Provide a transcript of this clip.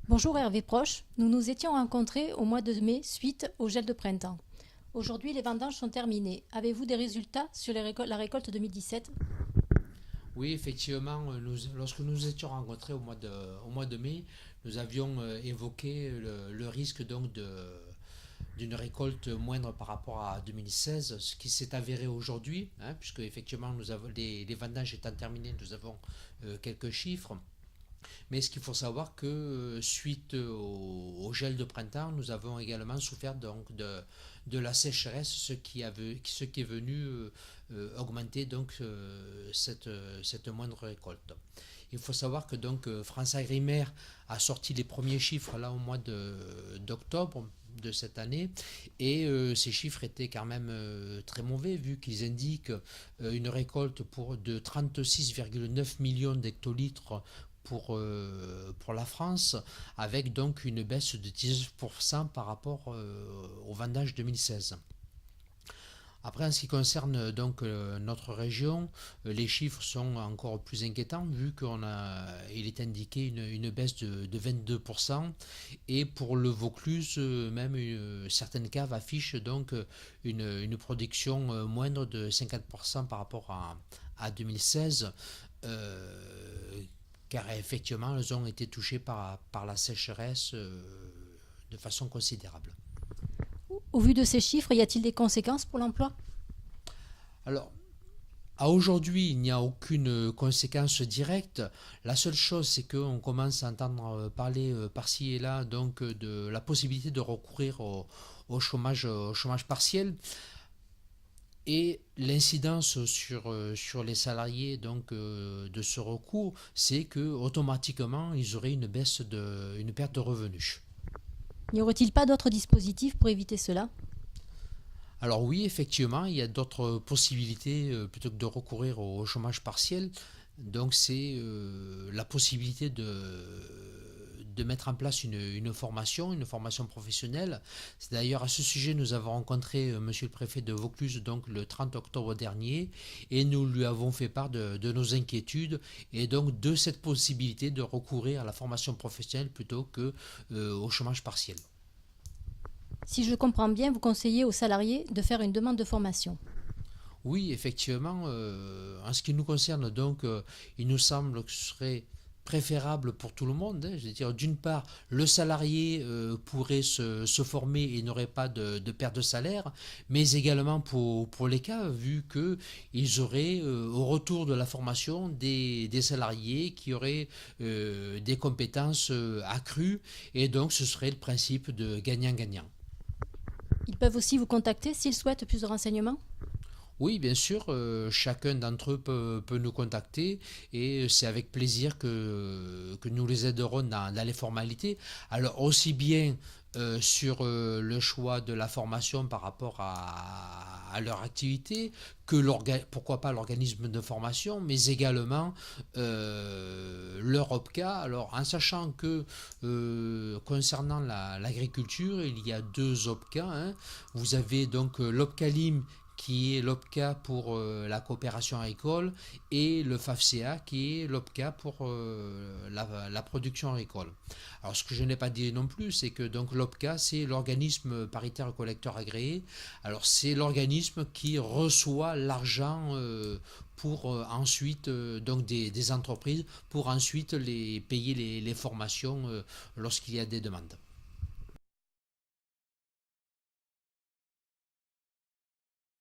Bonjour Hervé Proche, nous nous étions rencontrés au mois de mai suite au gel de printemps. Aujourd'hui, les vendanges sont terminées. Avez-vous des résultats sur la récolte 2017? Oui, effectivement, lorsque nous nous étions rencontrés au mois de mai, nous avions évoqué le risque d'une récolte moindre par rapport à 2016, ce qui s'est avéré aujourd'hui, hein, puisque effectivement les vendanges étant terminées, nous avons quelques chiffres. Mais ce qu'il faut savoir que suite au gel de printemps, nous avons également souffert de la sécheresse, ce qui est venu augmenter cette moindre récolte. Il faut savoir que France Agrimaire a sorti les premiers chiffres là au mois d'octobre de cette année et ces chiffres étaient quand même très mauvais vu qu'ils indiquent une récolte de 36,9 millions d'hectolitres pour la France, avec donc une baisse de 19% par rapport au vendage 2016. Après, en ce qui concerne notre région, les chiffres sont encore plus inquiétants vu il est indiqué une baisse de 22% et pour le Vaucluse, même certaines caves affichent donc une production moindre de 50% par rapport à 2016. Car effectivement, elles ont été touchées par la sécheresse de façon considérable. Au vu de ces chiffres, y a-t-il des conséquences pour l'emploi? Alors, à aujourd'hui, il n'y a aucune conséquence directe. La seule chose, c'est qu'on commence à entendre parler par-ci et là de la possibilité de recourir au chômage partiel. Et l'incidence sur les salariés de ce recours, c'est que automatiquement ils auraient une perte de revenus. N'y aurait-il pas d'autres dispositifs pour éviter cela? Alors oui, effectivement, il y a d'autres possibilités plutôt que de recourir au chômage partiel. Donc c'est la possibilité de mettre en place une formation professionnelle. C'est d'ailleurs à ce sujet nous avons rencontré monsieur le préfet de Vaucluse donc le 30 octobre dernier et nous lui avons fait part de nos inquiétudes et donc de cette possibilité de recourir à la formation professionnelle plutôt que au chômage partiel. Si je comprends bien, vous conseillez aux salariés de faire une demande de formation. Oui, effectivement, en ce qui nous concerne, il nous semble que ce serait préférable pour tout le monde, hein. Je veux dire, d'une part, le salarié pourrait se former et n'aurait pas de perte de salaire, mais également pour les cas, vu qu'ils auraient au retour de la formation des salariés qui auraient des compétences accrues, et donc ce serait le principe de gagnant-gagnant. Ils peuvent aussi vous contacter s'ils souhaitent plus de renseignements. Oui, bien sûr, chacun d'entre eux peut nous contacter et c'est avec plaisir que nous les aiderons dans les formalités. Alors aussi bien sur le choix de la formation par rapport à leur activité que pourquoi pas l'organisme de formation, mais également leur OPCA. Alors en sachant que concernant l'agriculture, il y a deux OPCA, hein. Vous avez donc l'OPCALIM qui est l'OPCA pour la coopération agricole, et le FAFCA qui est l'OPCA pour la production agricole. Alors ce que je n'ai pas dit non plus, c'est que donc l'OPCA, c'est l'organisme paritaire collecteur agréé. Alors c'est l'organisme qui reçoit l'argent pour ensuite des entreprises pour ensuite payer les formations lorsqu'il y a des demandes.